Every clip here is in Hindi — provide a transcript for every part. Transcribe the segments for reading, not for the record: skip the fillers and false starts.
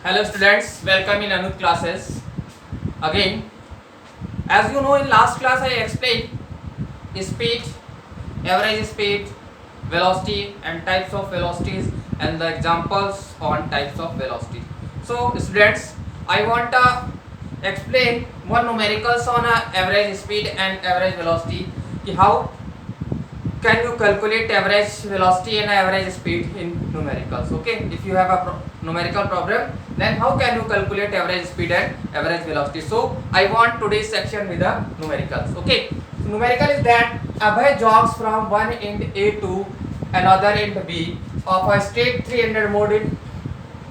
Hello students, welcome in Anup classes. Again, as you know in last class I explained speed, average speed, velocity and types of velocities and the examples on types of velocity. So students, I want to explain one numericals on average speed and average velocity. कि how can you calculate average velocity and average speed in numericals? Okay, if you have a numerical problem, then how can you calculate average speed and average velocity? So I want today's section with the numericals. Okay, so numerical is that Abhay jogs from one end A to another end B of a straight 300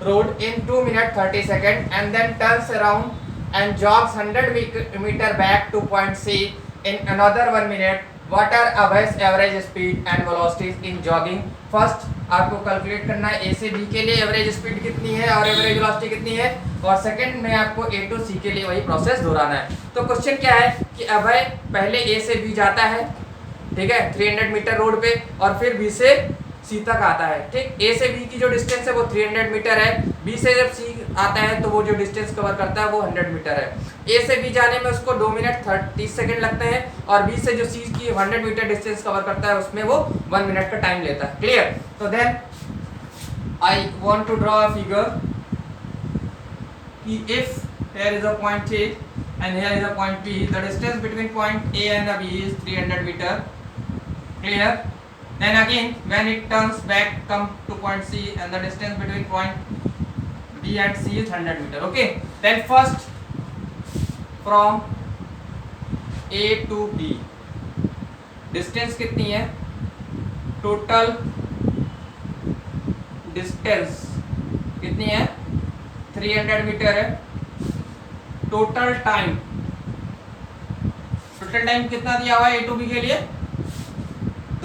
road in 2 minutes 30 seconds and then turns around and jogs 100 meter back to point C in another 1 minute. What are Abhay's average speed and velocities in jogging? First आपको कैलकुलेट करना है ए से बी के लिए एवरेज स्पीड कितनी है और एवरेज वेलोसिटी कितनी है, और सेकंड में आपको ए टू सी के लिए वही प्रोसेस दोहराना है. तो क्वेश्चन क्या है कि अभय पहले ए से बी जाता है, ठीक है, 300 मीटर रोड पे, और फिर बी से सी तक आता है. ठीक, ए से बी की जो डिस्टेंस है वो 300 मीटर है, बी से जब सी आता है तो वो जो डिस्टेंस कवर करता है वो 100 मीटर है. ए से बी जाने में उसको 2 मिनट 30 सेकंड लगते हैं और बी से जो सी की 100 मीटर डिस्टेंस कवर करता है उसमें वो 1 मिनट का टाइम लेता है. क्लियर? तो then I want to draw a figure कि if here is a point A and here is a point B, the distance between point A and the B is 300 meter. Clear? Then again when it turns back come to point C and the distance between point B and C is 100 meter. Okay, then first from A to B distance कितनी है, total distance कितनी है, 300 मीटर है. टोटल टाइम कितना दिया हुआ है ए टू बी के लिए,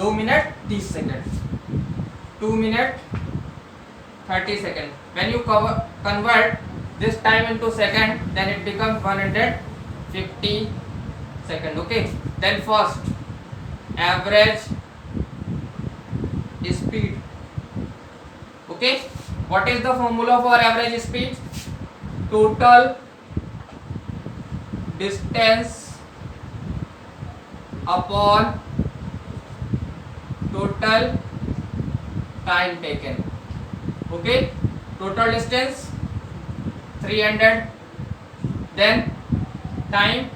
2 minute 30 second, 2 minute 30 second. When you convert this time into second then it becomes 150 second. Okay, then first average speed. Okay, what is the formula for average speed? Total distance upon total time taken. Okay, total distance 300, then time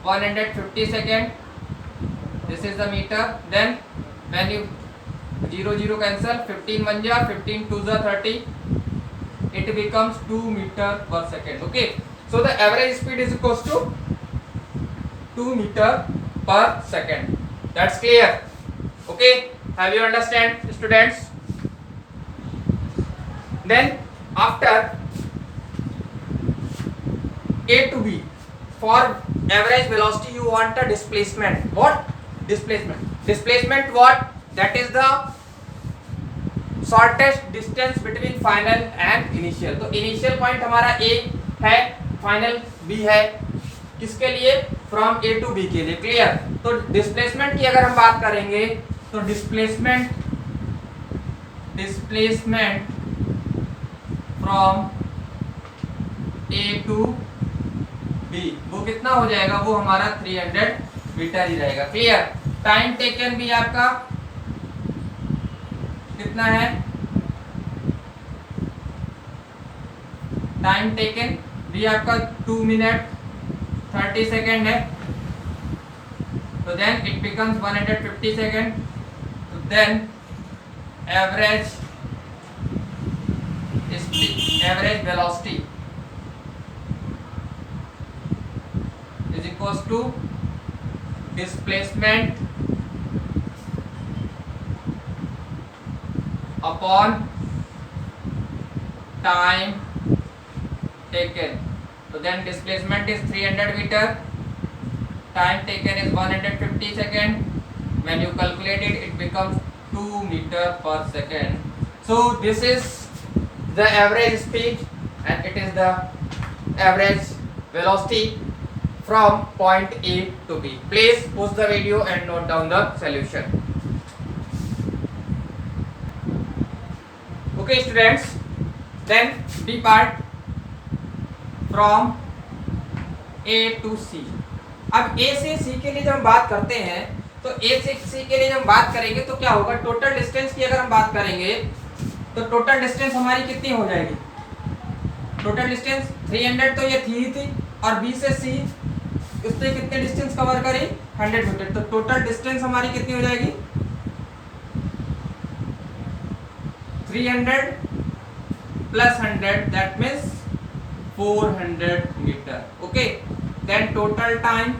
150 second, this is the meter. Then when you 0 cancel, 15 1 ja 15 2 ja 30, it becomes 2 meter per second. Okay, so the average speed is equals to 2 meter per second. That's clear? Okay, have you understand students? Then after A to B, for average velocity you want a displacement. What? Displacement what? That is the shortest distance between final and initial. तो initial point हमारा A है, फाइनल B है, किसके लिए? फ्रॉम A to B के लिए. क्लियर? तो डिस्प्लेसमेंट की अगर हम बात करेंगे तो displacement from A to B वो कितना हो जाएगा, वो हमारा 300 मीटर ही रहेगा. क्लियर? टाइम टेकन भी आपका कितना है, टाइम टेकन भी आपका 2 मिनट 30 सेकेंड है. तो देन इट बिकम्स 150 सेकेंड. तो then average velocity is equals to displacement upon time taken. So then displacement is 300 meter, time taken is 150 second. When you calculate it, it becomes 2 meter per second. So this is the average speed and it is the average velocity from point A to B. Please pause the video and note down the solution. Okay students, then B part from A to C. अब ए से सी के लिए जब हम बात करते हैं तो ए से सी के लिए जब हम बात करेंगे तो क्या होगा, टोटल डिस्टेंस की अगर हम बात करेंगे तो टोटल डिस्टेंस हमारी कितनी हो जाएगी, टोटल डिस्टेंस 300 तो ये थी ही थी, और बी से सी उसने कितने डिस्टेंस कवर करी 100 मीटर, तो टोटल डिस्टेंस हमारी कितनी हो जाएगी 300 plus 100 that means 400 metre. Okay, then total time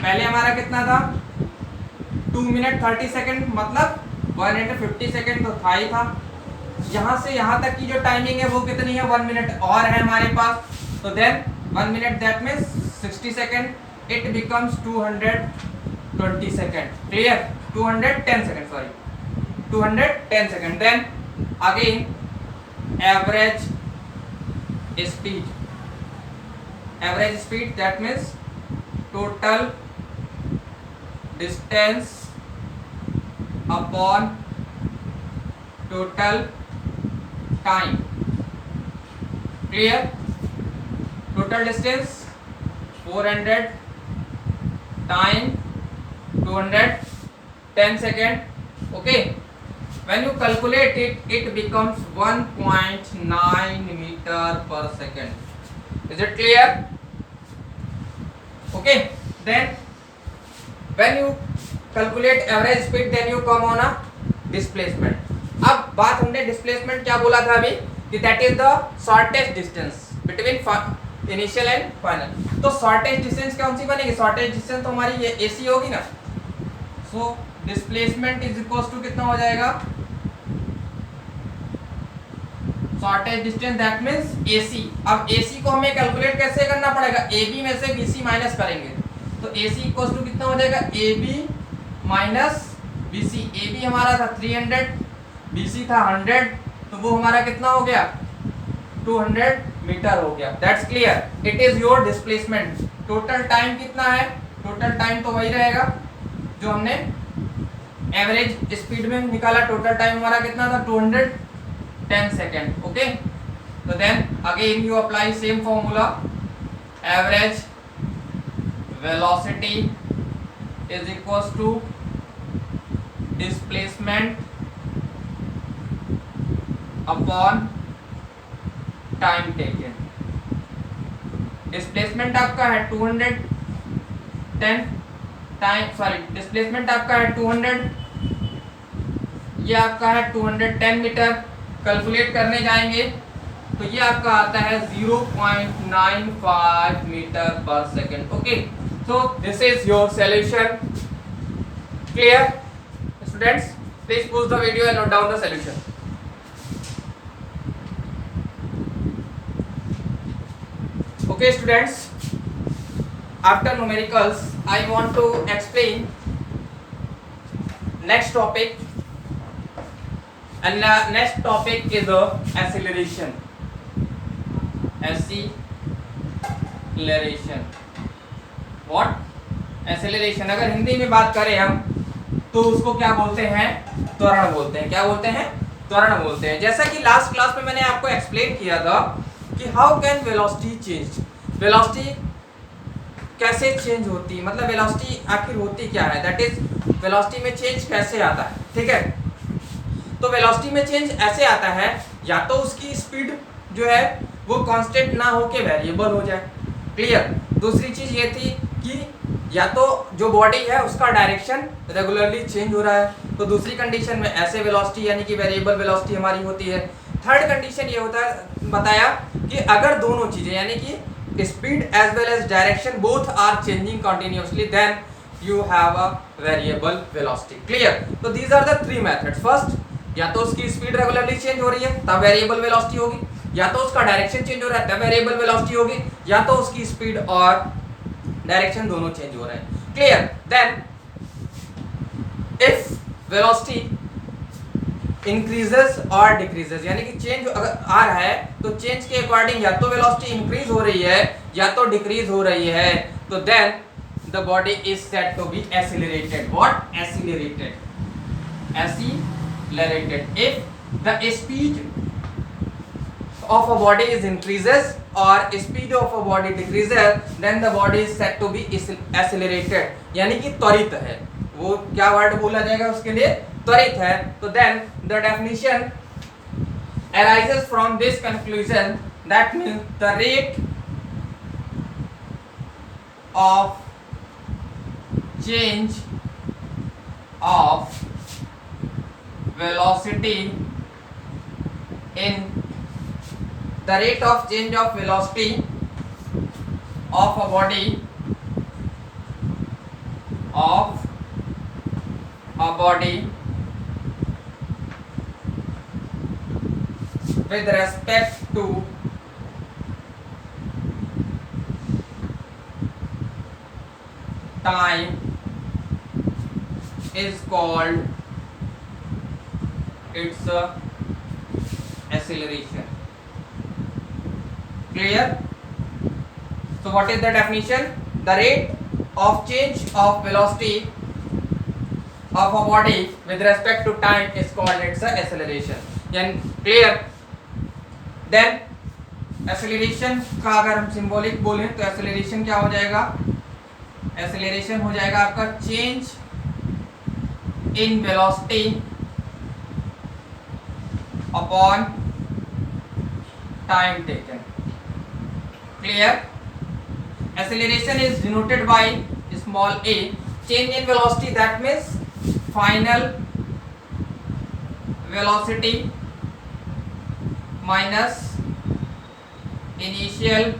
पहले हमारा कितना था 2 मिनट 30 सेकेंड, मतलब 150 सेकेंड तो था ही था। यहाँ से यहाँ तक की जो टाइमिंग है वो कितनी है 1 मिनट और है हमारे पास, तो then 1 minute that means 60 second, it becomes 220 second. Clear, 210 second, sorry 210 second. Then again average speed, average speed that means total distance upon total time. Clear, total distance 400, time 210 second. Okay, when you calculate it, it becomes 1.9 meter per second. Is it clear? Okay, then when you calculate average speed, then you come on a displacement. अब बात हमने डिस्प्लेसमेंट क्या बोला था अभी कि that is the shortest distance between initial and final. तो शॉर्टेस्ट डिस्टेंस कौन सी बनेगी, शॉर्टेस्ट डिस्टेंस तो हमारी ये एसी होगी ना। So displacement is equal to कितना हो जाएगा, shortest distance that means AC. अब एसी को हमें कैलकुलेट कैसे करना पड़ेगा, एबी में से बीसी माइनस करेंगे, तो एसी इक्वल टू कितना हो जाएगा एबी माइनस बीसी। एबी हमारा था 300, बीसी था 100, तो वो हमारा कितना हो गया 200 मीटर हो गया। That's clear, it is your displacement. Total time कितना है, टोटल टाइम तो वही रहेगा जो हमने एवरेज स्पीड में निकाला। टोटल टाइम हमारा कितना था 210 सेकेंड। ओके, तो then again you apply same formula, average velocity is equal to displacement upon time taken. डिस्प्लेसमेंट आपका है 210 टाइम, सॉरी डिस्प्लेसमेंट आपका है 200, ये आपका है 210 मीटर। कैलकुलेट करने जाएंगे तो ये आपका आता है 0.95 मीटर पर second. Okay, so this is your solution. Clear students, please pause the video and note down the solution. Okay students, after numericals I want to explain next topic, and next topic is acceleration. Acceleration, what acceleration अगर हिंदी में बात करें हम तो उसको क्या बोलते हैं, त्वरण बोलते हैं। क्या बोलते हैं, त्वरण बोलते हैं। जैसा कि लास्ट क्लास में मैंने आपको एक्सप्लेन किया था कि how can velocity change, velocity कैसे चेंज होती है, मतलब वेलोसिटी आखिर होती क्या है, दैट इज वेलोसिटी में चेंज कैसे आता है। ठीक है, तो वेलोसिटी में चेंज ऐसे आता है, या तो उसकी स्पीड जो है वो कांस्टेंट ना हो के वेरिएबल हो जाए। क्लियर, दूसरी चीज ये थी कि या तो जो बॉडी है उसका डायरेक्शन रेगुलरली चेंज हो रहा है, तो दूसरी कंडीशन में ऐसे वेलोसिटी यानी कि वेरिएबल वेलोसिटी हमारी होती है। थर्ड कंडीशन ये होता है, बताया कि अगर दोनों चीजें यानी कि speed as well as direction both are changing continuously, then you have a variable velocity. Clear, तो these are the three methods. First, या तो उसकी स्पीड रेगुलरली चेंज हो रही है तब वेरिएबल वेलोसिटी होगी, या तो उसका डायरेक्शन चेंज हो रहा है तब वेरिएबल वेलोसिटी होगी, या तो उसकी स्पीड और डायरेक्शन दोनों चेंज हो रहे हैं। Clear, then if velocity increases और डिक्रीजेस, यानी कि चेंज अगर आ रहा है तो चेंज के अकॉर्डिंग या तो वेलोसिटी इंक्रीज हो रही है या तो डिक्रीज हो रही है, तो then the body is said to be accelerated. What, accelerated, accelerated. If the speed of a body is increases or speed of a body decreases, then the body is said to be accelerated, यानी कि त्वरित है। वो क्या वर्ड बोला जाएगा उसके लिए? त्वरित है। तो then the definition arises from this conclusion, that means the rate of change of velocity in the rate of change of velocity of a body with respect to time is called its acceleration. Clear? So what is the definition? The rate of change of velocity of a body with respect to time is called its acceleration. यानी clear? Then acceleration का अगर हम symbolic बोलें तो acceleration क्या हो जाएगा? Acceleration हो जाएगा आपका change in velocity upon time taken. Clear? Acceleration is denoted by small a. Change in velocity, that means final velocity minus initial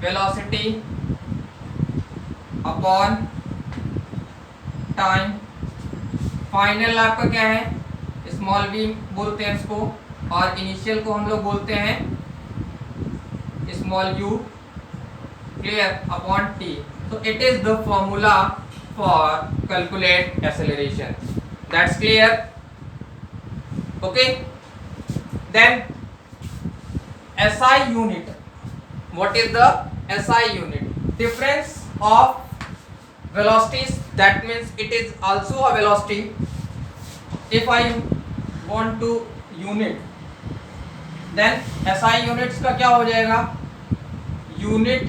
velocity upon time. Final आपका क्या है? स्मॉल v बोलते हैं इसको, और इनिशियल को हम लोग बोलते हैं small u. Clear? Upon t. So it is the formula for calculate acceleration. That's clear? Okay. Then SI unit. What is the SI unit? Difference of velocities. That means it is also a velocity. If I want to unit, then SI units का क्या हो जाएगा? Unit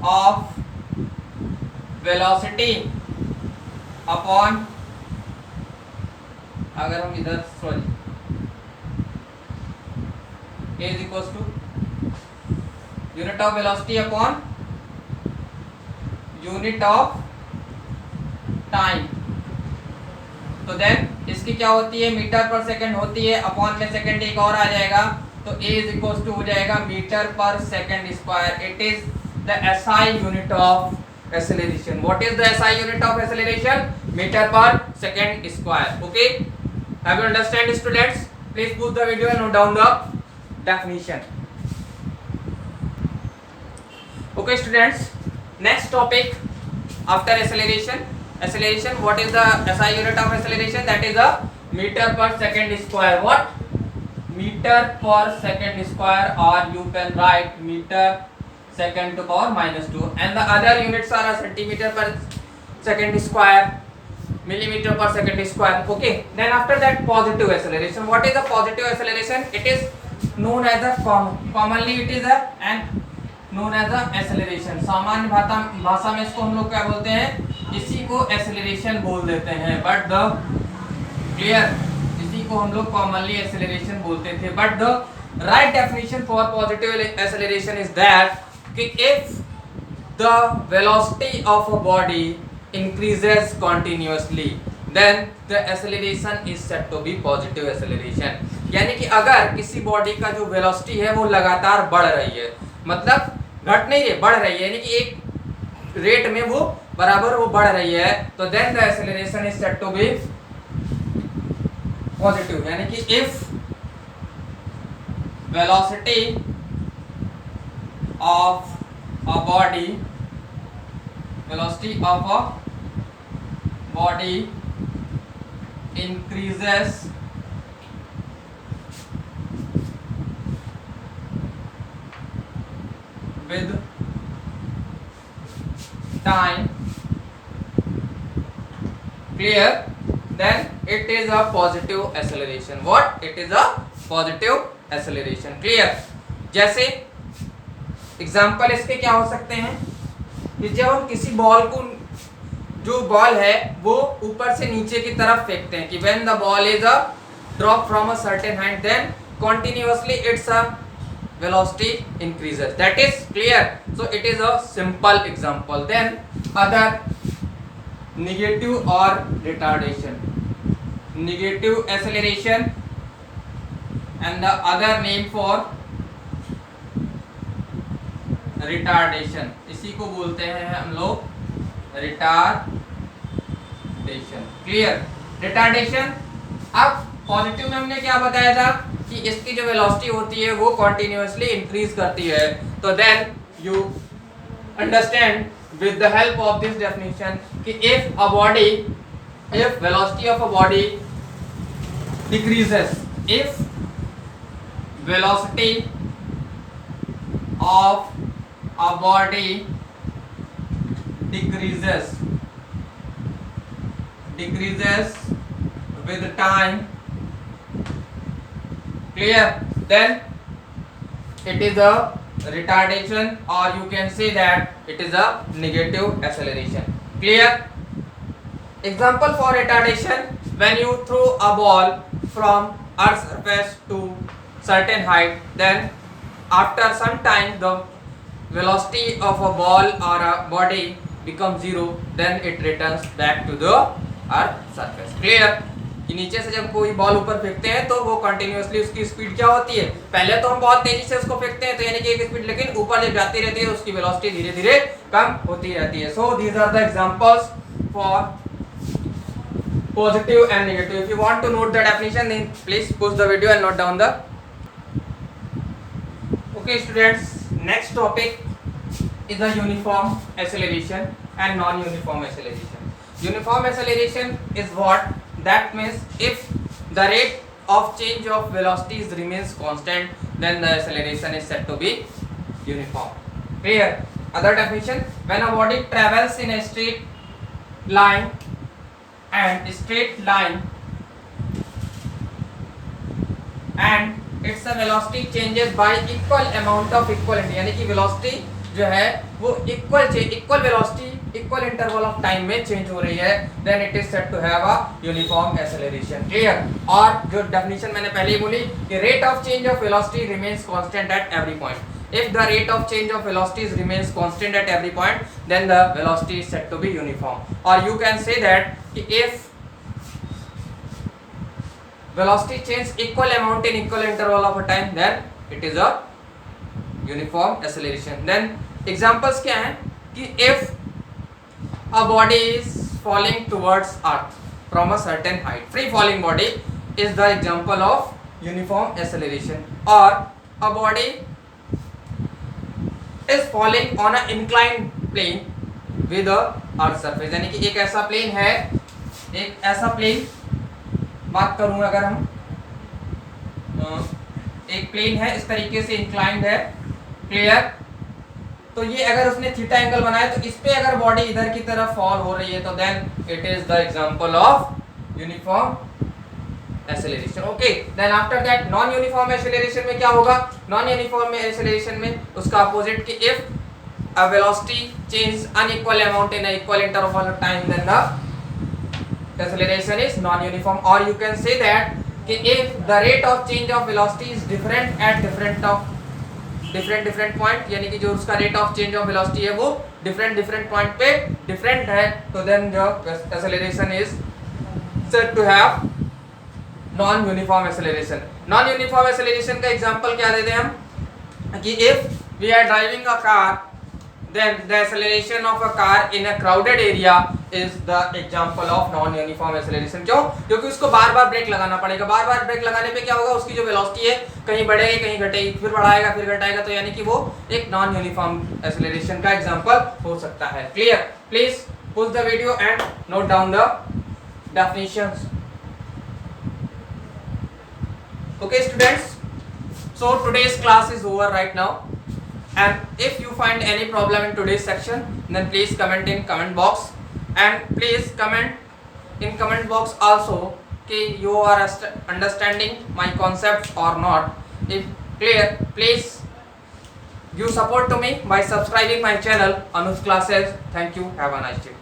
of velocity upon, अगर हम इधर sorry A is equals to unit of velocity upon unit of time. तो देन इसकी क्या होती है? मीटर पर सेकंड होती है, अपॉन में सेकंड एक और आ जाएगा, तो A इज इक्वल्स टू हो जाएगा metre per second square. It is the SI unit of acceleration. What is the SI unit of acceleration? Metre per second square. Okay, have you understand students? Please push the video and note down the definition. Okay students, next topic after acceleration. What is the SI unit of acceleration? That is a meter per second square. What? Meter per second square, or you can write meter second to power minus 2, and the other units are a centimeter per second square, millimeter per second square. Okay, then after that positive acceleration. What is the positive acceleration? It is known as a commonly it is a and known as a acceleration. सामान्य भाषा में इसको हम लोग क्या बोलते हैं? इसी को acceleration बोल देते हैं. But the clear, इसी को हम लोग commonly acceleration बोलते थे. But the right definition for positive acceleration is that if the velocity of a body increases continuously, then the acceleration is said to be positive acceleration. यानी कि अगर किसी बॉडी का जो वेलोसिटी है वो लगातार बढ़ रही है, मतलब घट नहीं रही, बढ़ रही है, यानी कि एक रेट में वो बराबर वो बढ़ रही है, तो then the acceleration is said to be positive. यानी कि if velocity of a body increases with time, clear, then it is a positive acceleration. What? It is a positive acceleration. Clear? जैसे एग्जाम्पल इसके क्या हो सकते हैं कि जब हम किसी बॉल को, जो बॉल है वो ऊपर से नीचे की तरफ फेंकते हैं कि when the ball is a drop from a certain height then continuously its velocity increases. That is clear. So it is a simple example. Then other negative or retardation, negative acceleration, and the other name for retardation, इसी को बोलते हैं हम लोग retardation. Clear? retardation. अब पॉजिटिव में हमने क्या बताया था कि इसकी जो वेलोसिटी होती है वो कंटिन्यूअसली इंक्रीज करती है। तो then you understand with the help of this definition कि if velocity of a body decreases, if velocity of a body decreases with time, clear, then it is a retardation, or you can say that it is a negative acceleration. Clear? Example for retardation: when you throw a ball from earth's surface to certain height, then after some time the velocity of a ball or a body becomes zero, then it returns back to the earth surface. Clear? कि नीचे से जब कोई बॉल ऊपर फेंकते हैं तो वो कंटिन्यूअसली उसकी स्पीड क्या होती है, पहले तो हम बहुत तेजी से उसको फेंकते हैं तो यानी कि एक स्पीड, लेकिन ऊपर जब जाती रहती है उसकी वेलोसिटी धीरे धीरे कम होती रहती है। So these are the examples for positive and negative. If you want to note the definition then please pause the video and note down the. Okay students, next topic is the uniform acceleration and non-uniform acceleration. Uniform acceleration is what? That means if the rate of change of velocities remains constant, then the acceleration is said to be uniform. Clear? Other definition: when a body travels in a straight line and its velocity changes by equal amount of equality, यानी कि velocity जो है वो equal velocity equal interval of time में चेंज हो रही है, then it is said to have a uniform acceleration. Clear? और जो डेफिनेशन मैंने पहले ही बोली कि rate of change of velocity remains constant at every point. If the rate of change of velocities remains constant at every point, then the velocity is said to be uniform. और यू कैन से दैट कि if velocity change equal amount in equal interval of a time, then it is a uniform acceleration. Then examples क्या हैं कि if a body is falling towards earth from a certain height, free falling body is the example of uniform acceleration. Or a body is falling on an inclined plane with a earth surface, यानी कि एक ऐसा प्लेन है, एक ऐसा प्लेन बात करूं अगर हम, एक प्लेन है इस तरीके से इंक्लाइंड है. क्लियर? तो ये अगर उसने थीटा एंगल बनाया तो इस पे अगर बॉडी इधर की तरफ फॉल हो रही है तो then it is the example of uniform acceleration. Okay, then after that non uniform acceleration में क्या होगा? नॉन यूनिफॉर्म एक्सेलरेशन में उसका अपोजिट कि if a velocity change unequal amount in equal interval of time, then the acceleration is non-uniform. Or you can say that कि if the rate of change of velocity is different at different point, यानी कि जो उसका rate of change of velocity है वो different point पे different है, तो then the acceleration is said to have non-uniform acceleration. Non-uniform acceleration का example क्या देते हैं हम कि if we are driving a car, then the acceleration of a car in a crowded area is the example of non-uniform acceleration. क्यों? क्योंकि उसको बार-बार ब्रेक लगाना पड़ेगा. बार-बार ब्रेक लगाने पे क्या होगा? उसकी जो वेलोसिटी है कहीं बढ़ेगी कहीं घटेगी, फिर बढ़ाएगा फिर घटाएगा, तो यानी कि वो एक नॉन यूनिफॉर्म एक्सेलरेशन का एग्जांपल हो सकता है. Clear? Please pause the video and note down the definitions. Okay students, so today's class is over right now. And if you find any problem in today's section, then please comment in comment box, and please comment in comment box also कि you are understanding my concepts or not. If clear, please give support to me by subscribing my channel Anu's Classes. Thank you. Have a nice day.